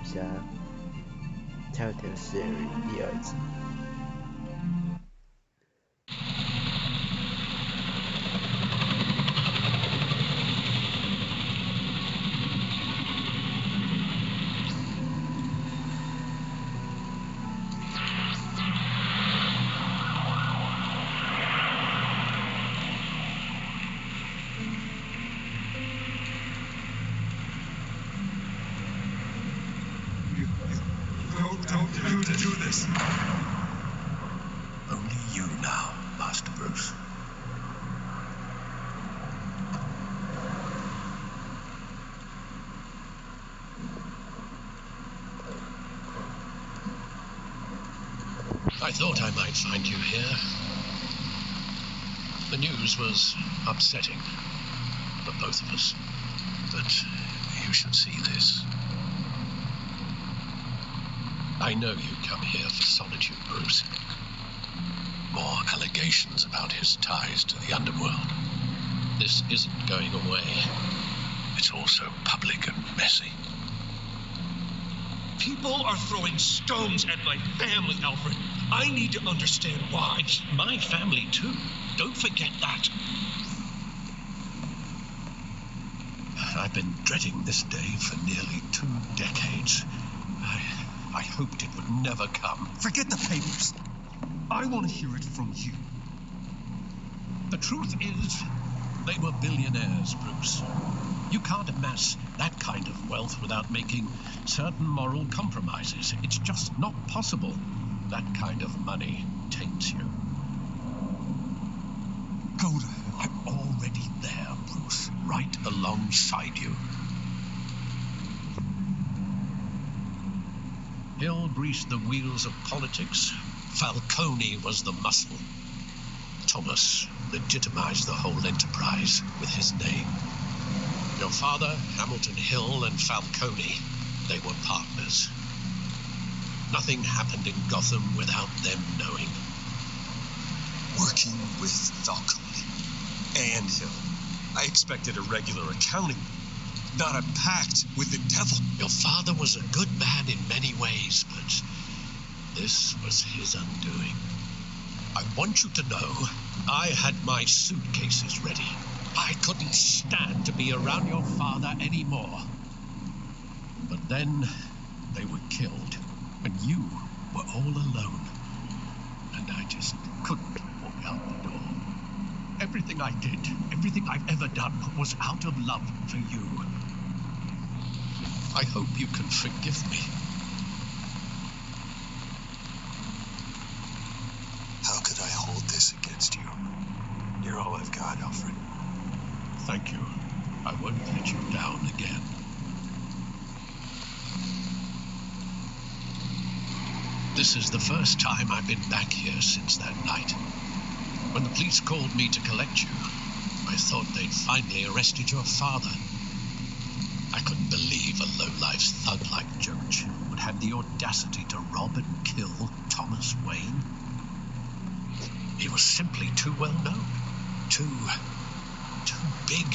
一下《telltale》series 第2集。Don't do this. Only you now, Master Bruce. I thought I might find you here. The news was upsetting for both of us, but you should see this. I know you come here for solitude, Bruce. More allegations about his ties to the underworld. This isn't going away. It's also public and messy. People are throwing stones at my family, Alfred. I need to understand why. My family, too. Don't forget that. I've been dreading this day for nearly 2 decades. I hoped it would never come. Forget the papers. I want to hear it from you. The truth is, they were billionaires, Bruce. You can't amass that kind of wealth without making certain moral compromises. It's just not possible. That kind of money taints you. Go to hell. I'm already there, Bruce, right alongside you. Hill greased the wheels of politics. Falcone was the muscle. Thomas legitimized the whole enterprise with his name. Your father, Hamilton Hill, and Falcone, they were partners. Nothing happened in Gotham without them knowing. Working with Falcone and Hill. I expected a regular accounting, not a pact with the devil. Your father was a good man in many ways, but this was his undoing. I want you to know I had my suitcases ready. I couldn't stand to be around your father anymore. But then they were killed, and you were all alone. And I just couldn't walk out the door. Everything I did, everything I've ever done, was out of love for you. I hope you can forgive me. How could I hold this against you? You're all I've got, Alfred. Thank you. I won't let you down again. This is the first time I've been back here since that night. When the police called me to collect you, I thought they'd finally arrested your father. I couldn't believe a low-life thug like Judge would have the audacity to rob and kill Thomas Wayne. He was simply too well known, too big.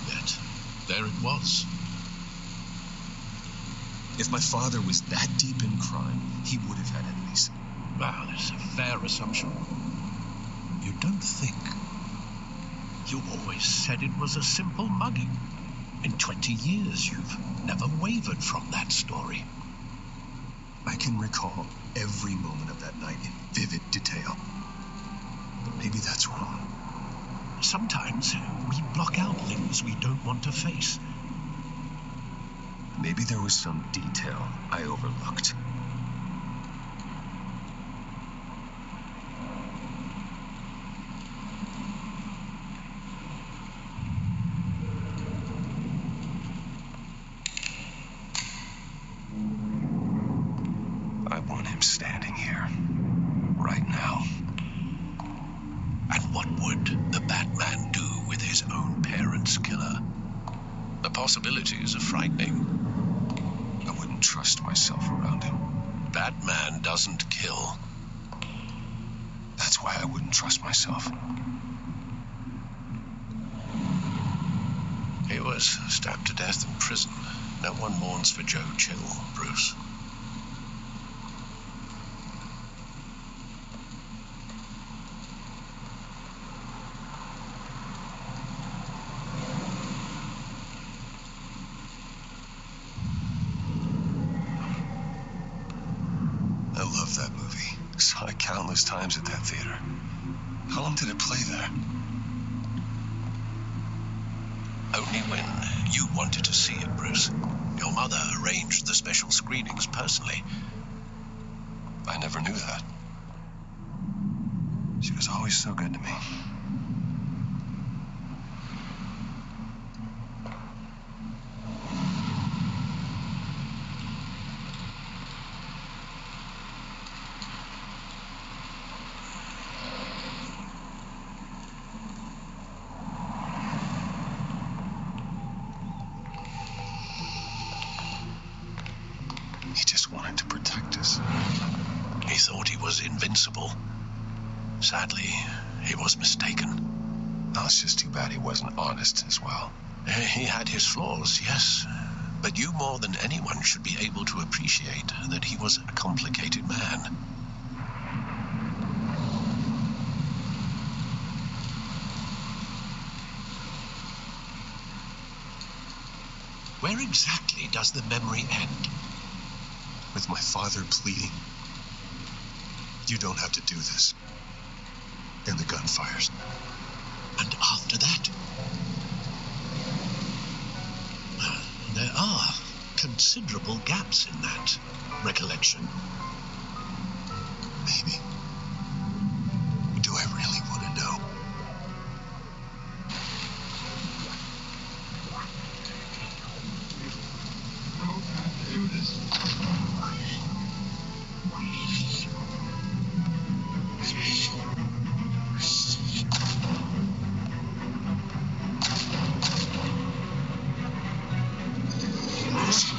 Yet, there it was. If my father was that deep in crime, he would have had enemies. Well, it's a fair assumption. You don't think? You always said it was a simple mugging. In 20 years, you've never wavered from that story. I can recall every moment of that night in vivid detail. But maybe that's wrong. Sometimes we block out things we don't want to face. Maybe there was some detail I overlooked. I want him standing here, right now. And what would the Batman do with his own parents' killer? The possibilities are frightening. I wouldn't trust myself around him. Batman doesn't kill. That's why I wouldn't trust myself. He was stabbed to death in prison. No one mourns for Joe Chill, Bruce. I love that movie. Saw it countless times at that theater. How long did it play there? Only when you wanted to see it, Bruce. Your mother arranged the special screenings personally. I never knew that. She was always so good to me. He just wanted to protect us. He thought he was invincible. Sadly, he was mistaken. Oh, it's just too bad he wasn't honest as well. He had his flaws, yes. But you more than anyone should be able to appreciate that he was a complicated man. Where exactly does the memory end? With my father pleading, "You don't have to do this." Then the gun fires. And after that? There are considerable gaps in that recollection. Maybe. Do I really want to know? Do this.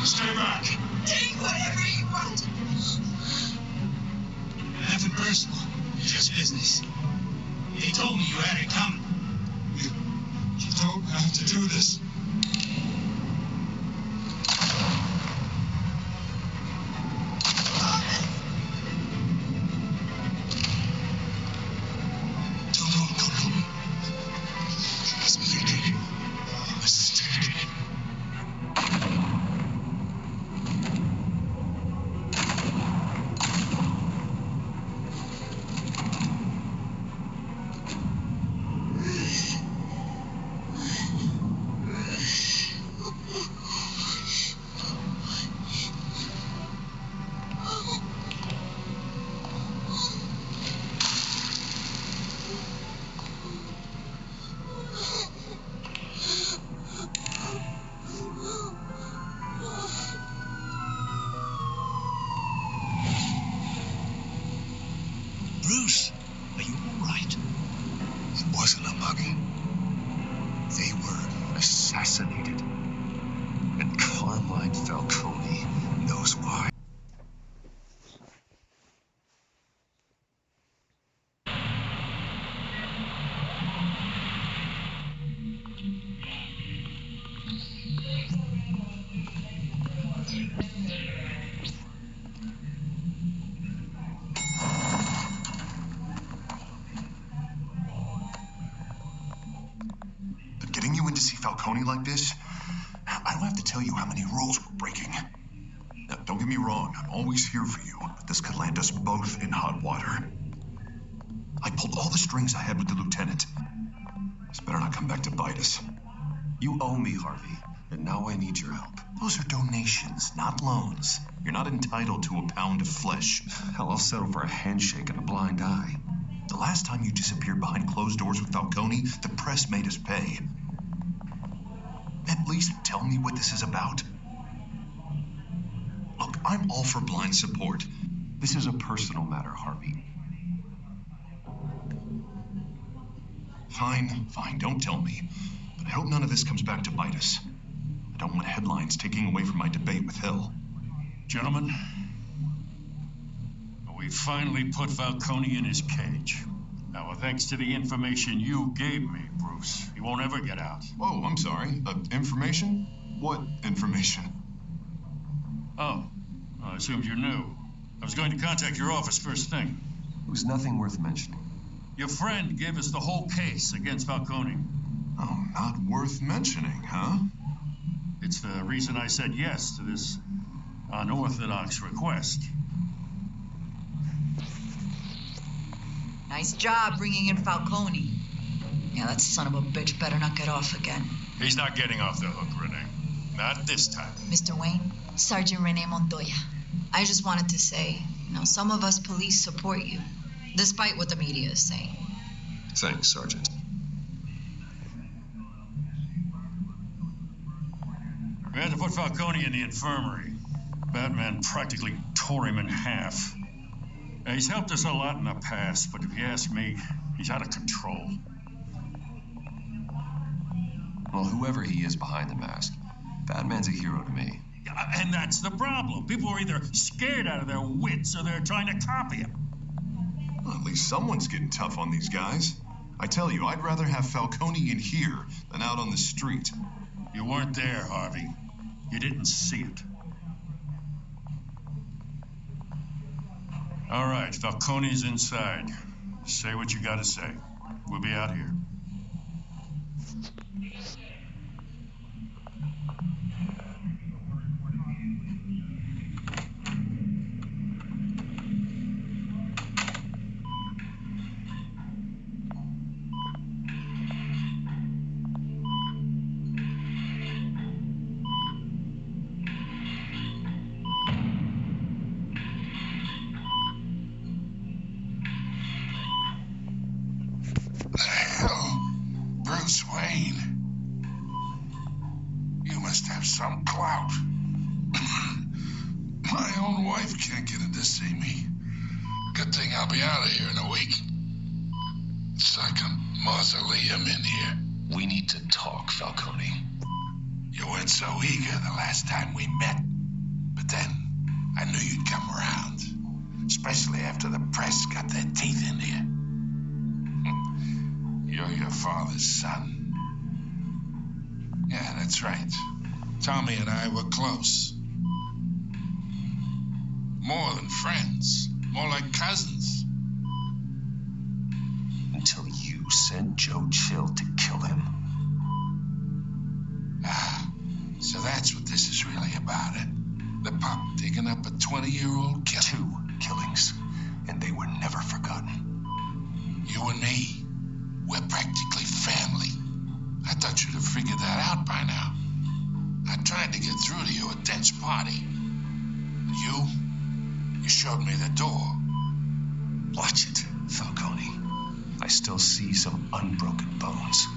Stay back. Take whatever you want. Nothing personal. Just business. He told me you had it coming. You don't have to do this. Don't. He's bleeding. Mistake. Bruce, are you all right? It wasn't a muggy. They were assassinated. And Carmine Falcone knows why. But getting you in to see Falcone like this, I don't have to tell you how many rules we're breaking. Now, don't get me wrong, I'm always here for you, but this could land us both in hot water. I pulled all the strings I had with the lieutenant. This better not come back to bite us. You owe me, Harvey, and now I need your help. Those are donations, not loans. You're not entitled to a pound of flesh. Hell, I'll settle for a handshake and a blind eye. The last time you disappeared behind closed doors with Falcone, the press made us pay. At least tell me what this is about. Look, I'm all for blind support. This is a personal matter, Harvey. Fine, don't tell me. But I hope none of this comes back to bite us. I don't want headlines taking away from my debate with Hill. Gentlemen, we finally put Falcone in his cage. Now, thanks to the information you gave me, Bruce, he won't ever get out. Whoa, I'm sorry. Information? What information? Oh, I assumed you knew. I was going to contact your office first thing. It was nothing worth mentioning. Your friend gave us the whole case against Falcone. Oh, not worth mentioning, huh? It's the reason I said yes to this unorthodox request. Nice job bringing in Falcone. Yeah, that son of a bitch better not get off again. He's not getting off the hook, Renee. Not this time. Mr. Wayne, Sergeant Renee Montoya. I just wanted to say, some of us police support you, despite what the media is saying. Thanks, Sergeant. We had to put Falcone in the infirmary. Batman practically tore him in half. He's helped us a lot in the past, but if you ask me, he's out of control. Well, whoever he is behind the mask, Batman's a hero to me. And that's the problem. People are either scared out of their wits or they're trying to copy him. Well, at least someone's getting tough on these guys. I tell you, I'd rather have Falcone in here than out on the street. You weren't there, Harvey. You didn't see it. All right, Falcone's inside. Say what you gotta say. We'll be out here. Bruce Wayne. You must have some clout. My own wife can't get in to see me. Good thing I'll be out of here in a week. It's like a mausoleum in here. We need to talk, Falcone. You weren't so eager the last time we met. But then, I knew you'd come around. Especially after the press got their teeth into you. You're your father's son. Yeah, that's right. Tommy and I were close. More than friends. More like cousins. Until you sent Joe Chill to kill him. Ah, so that's what this is really about, it. The pup digging up a 20-year-old killer. 2 killings, and they were never forgotten. You and me, we're practically family. I thought you'd have figured that out by now. I tried to get through to you at Dent's party. But you showed me the door. Watch it, Falcone. I still see some unbroken bones.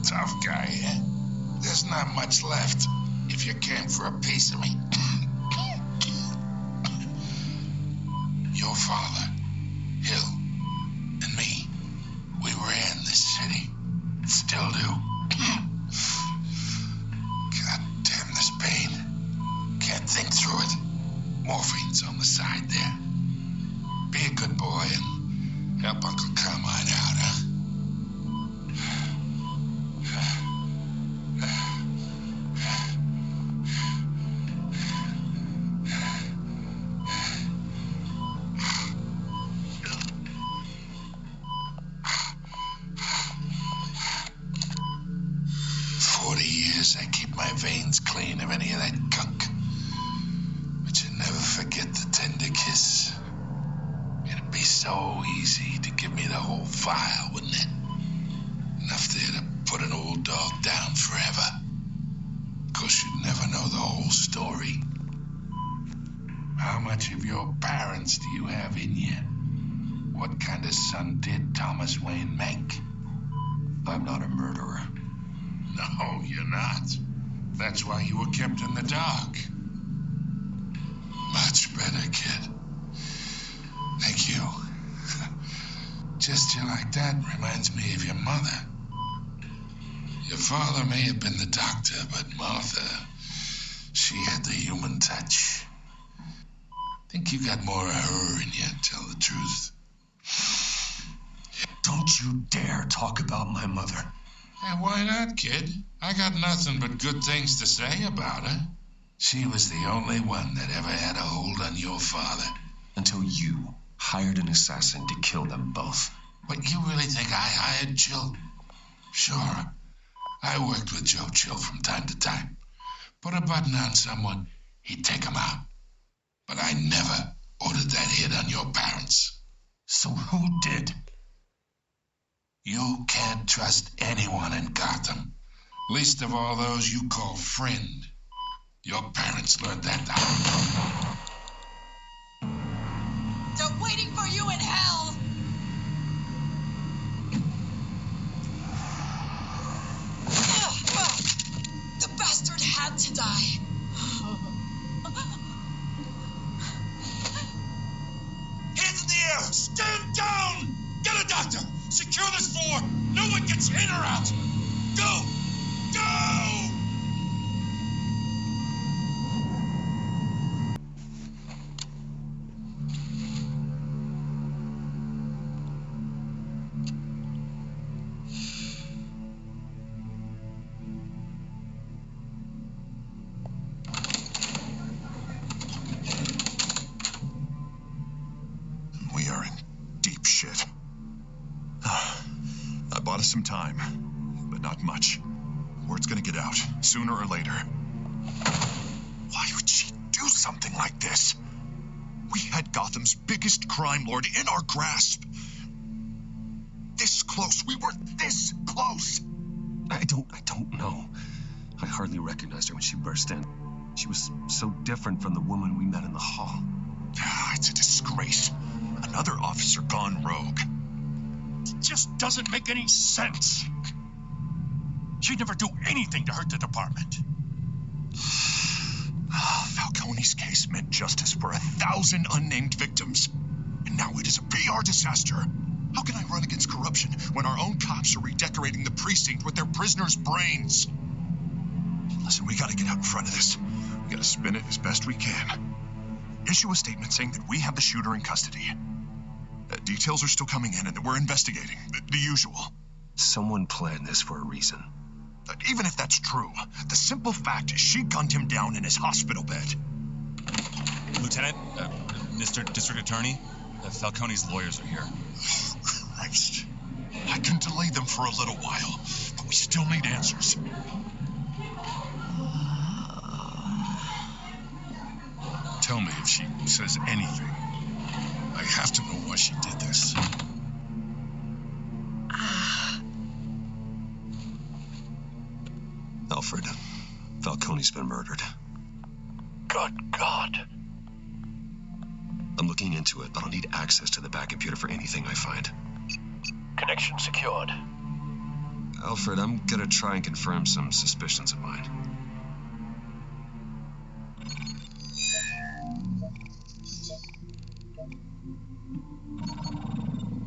Tough guy, eh? There's not much left if you came for a piece of me. Your father, Hill, and me, we ran this city. Still do. God damn this pain. Can't think through it. Morphine's on the side there. Be a good boy and help Uncle Carmine out, huh? I keep my veins clean of any of that gunk. But you never forget the tender kiss. It'd be so easy to give me the whole file, wouldn't it? Enough there to put an old dog down forever. Of course, you'd never know the whole story. How much of your parents do you have in you? What kind of son did Thomas Wayne make? I'm not a murderer. No, you're not. That's why you were kept in the dark. Much better, kid. Thank you. Gesture like that reminds me of your mother. Your father may have been the doctor, but Martha, she had the human touch. Think you got more of her in you, tell the truth. Don't you dare talk about my mother. Hey, why not, kid? I got nothing but good things to say about her. She was the only one that ever had a hold on your father. Until you hired an assassin to kill them both. But you really think I hired Jill? Sure. I worked with Joe Chill from time to time. Put a button on someone, he'd take him out. But I never ordered that hit on your parents. So who did? You can't trust anyone in Gotham. Least of all those you call friend. Your parents learned that down. They're waiting for you in hell! The bastard had to die. Hands in the air! Stand down! Get a doctor! Secure this floor! No one gets in or out! Go! Go! We are in deep shit. I bought us some time, but not much. Word's gonna get out, sooner or later. Why would she do something like this? We had Gotham's biggest crime lord in our grasp. This close. We were this close. I don't know. I hardly recognized her when she burst in. She was so different from the woman we met in the hall. It's a disgrace. Another officer gone rogue. It just doesn't make any sense. She'd never do anything to hurt the department. Falcone's case meant justice for 1,000 unnamed victims. And now it is a PR disaster. How can I run against corruption when our own cops are redecorating the precinct with their prisoners' brains? Listen, we gotta get out in front of this. We gotta spin it as best we can. Issue a statement saying that we have the shooter in custody. Details are still coming in and that we're investigating. The usual. Someone planned this for a reason. Even if that's true, the simple fact is she gunned him down in his hospital bed. Lieutenant, Mr. District Attorney, Falcone's lawyers are here. Oh, Christ. I can delay them for a little while, but we still need answers. Tell me if she says anything. I have to know why she did this. Alfred, Falcone's been murdered. Good God. I'm looking into it, but I'll need access to the back computer for anything I find. Connection secured. Alfred, I'm gonna try and confirm some suspicions of mine.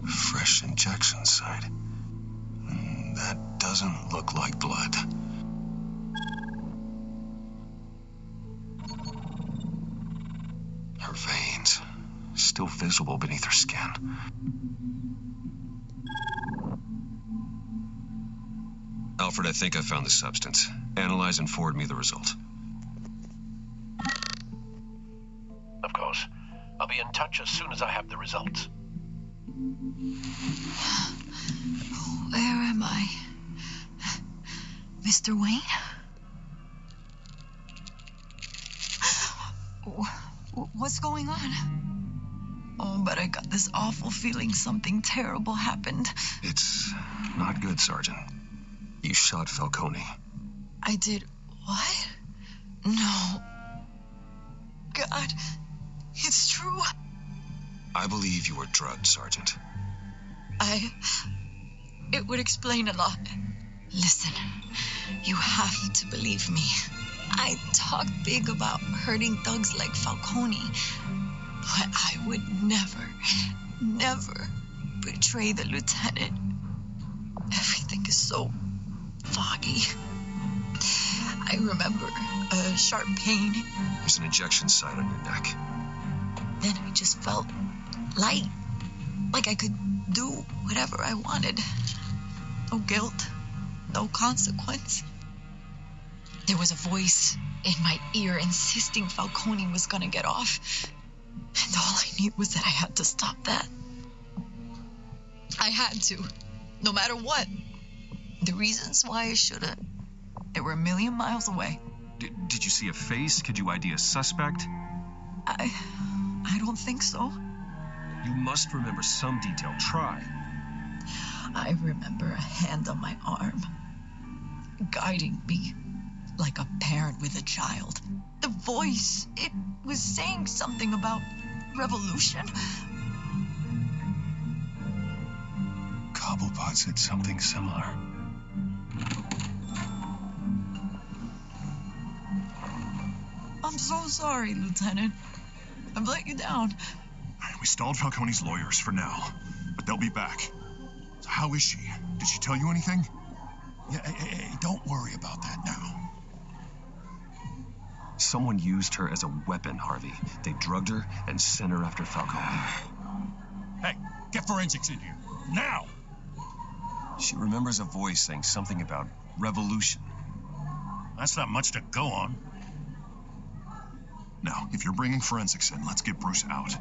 Fresh injection site. That doesn't look like blood. Her veins, still visible beneath her skin. Alfred, I think I found the substance. Analyze and forward me the result. Of course. I'll be in touch as soon as I have the results. Where am I? Mr. Wayne? What's going on? Oh, but I got this awful feeling something terrible happened. It's not good, Sergeant. You shot Falcone. I did what? No. God, it's true. I believe you were drugged, Sergeant. It would explain a lot. Listen, you have to believe me. I talked big about hurting thugs like Falcone, but I would never betray the lieutenant. Everything is so foggy. I remember a sharp pain. There's an injection site on your neck. Then I just felt light, like I could do whatever I wanted. No guilt, no consequence. There was a voice in my ear insisting Falcone was gonna get off. And all I knew was that I had to stop that. I had to, no matter what. The reasons why I shouldn't, they were a million miles away. Did you see a face? Could you ID a suspect? I don't think so. You must remember some detail. Try. I remember a hand on my arm, guiding me like a parent with a child. The voice, it was saying something about revolution. Cobblepot said something similar. I'm so sorry, Lieutenant. I've let you down. We stalled Falcone's lawyers for now, but they'll be back. So how is she? Did she tell you anything? Yeah, hey, don't worry about that now. Someone used her as a weapon, Harvey. They drugged her and sent her after Falcone. Hey, get forensics in here. Now! She remembers a voice saying something about revolution. That's not much to go on. Now, if you're bringing forensics in, let's get Bruce out.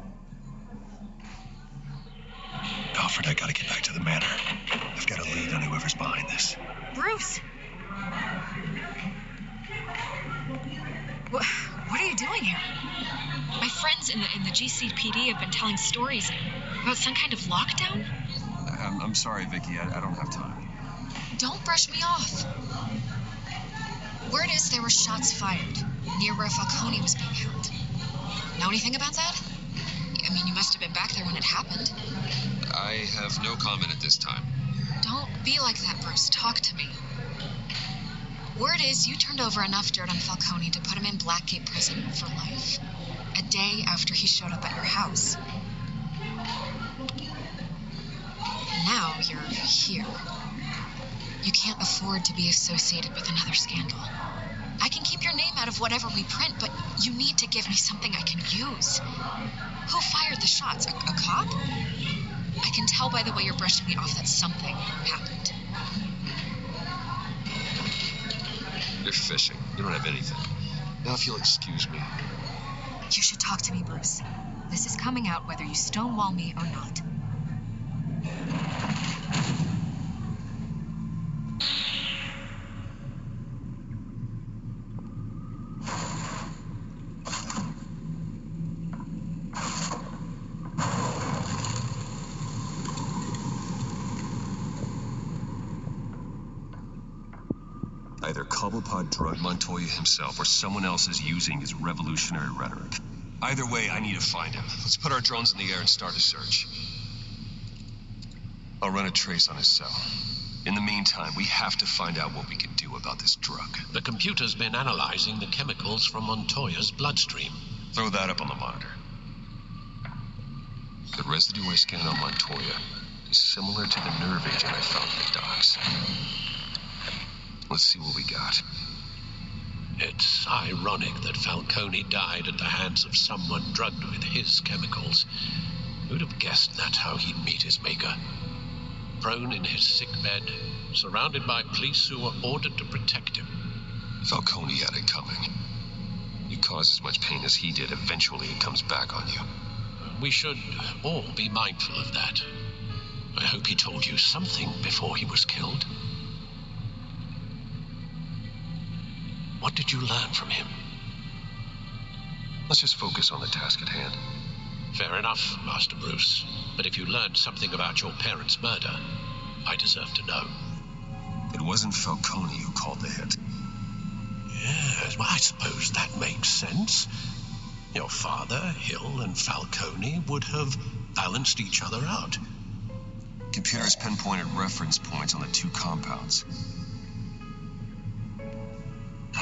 Alfred, I gotta get back to the manor. I've got a lead on whoever's behind this. Bruce! What are you doing here? My friends in the GCPD have been telling stories about some kind of lockdown. I'm sorry, Vicky. I don't have time. Don't brush me off. Word is there were shots fired near where Falcone was being held. Know anything about that? I mean, you must have been back there when it happened. I have no comment at this time. Don't be like that, Bruce. Talk to me. Word is you turned over enough dirt on Falcone to put him in Blackgate prison for life. A day after he showed up at your house. Now you're here. You can't afford to be associated with another scandal. I can keep your name out of whatever we print, but you need to give me something I can use. Who fired the shots? A cop? I can tell by the way you're brushing me off that something happened. You're fishing. You don't have anything. Now, if you'll excuse me. You should talk to me, Bruce. This is coming out whether you stonewall me or not. Either Cobblepot drugged Montoya himself or someone else is using his revolutionary rhetoric. Either way, I need to find him. Let's put our drones in the air and start a search. I'll run a trace on his cell. In the meantime, we have to find out what we can do about this drug. The computer's been analyzing the chemicals from Montoya's bloodstream. Throw that up on the monitor. The residue I scanned on Montoya is similar to the nerve agent I found in the docks. Let's see what we got. It's ironic that Falcone died at the hands of someone drugged with his chemicals. Who'd have guessed that's how he'd meet his maker? Prone in his sickbed, surrounded by police who were ordered to protect him. Falcone had it coming. You cause as much pain as he did, eventually it comes back on you. We should all be mindful of that. I hope he told you something before he was killed. What did you learn from him? Let's just focus on the task at hand. Fair enough, Master Bruce. But if you learned something about your parents' murder, I deserve to know. It wasn't Falcone who called the hit. Yes, well, I suppose that makes sense. Your father, Hill, and Falcone would have balanced each other out. Computers pinpointed reference points on the two compounds.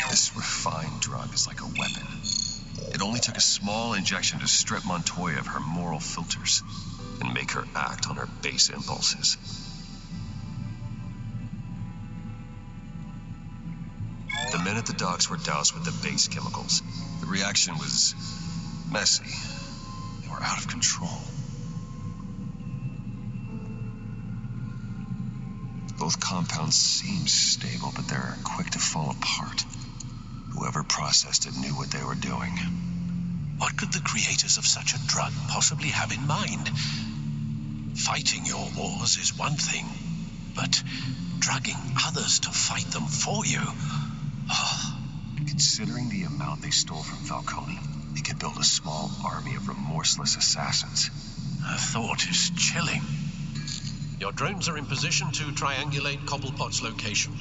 This refined drug is like a weapon. It only took a small injection to strip Montoya of her moral filters and make her act on her base impulses. The men at the docks were doused with the base chemicals. The reaction was messy. They were out of control. Both compounds seem stable, but they're quick to fall apart. Whoever processed it knew what they were doing. What could the creators of such a drug possibly have in mind? Fighting your wars is one thing, but drugging others to fight them for you? Considering the amount they stole from Falcone, they could build a small army of remorseless assassins. The thought is chilling. Your drones are in position to triangulate Cobblepot's location.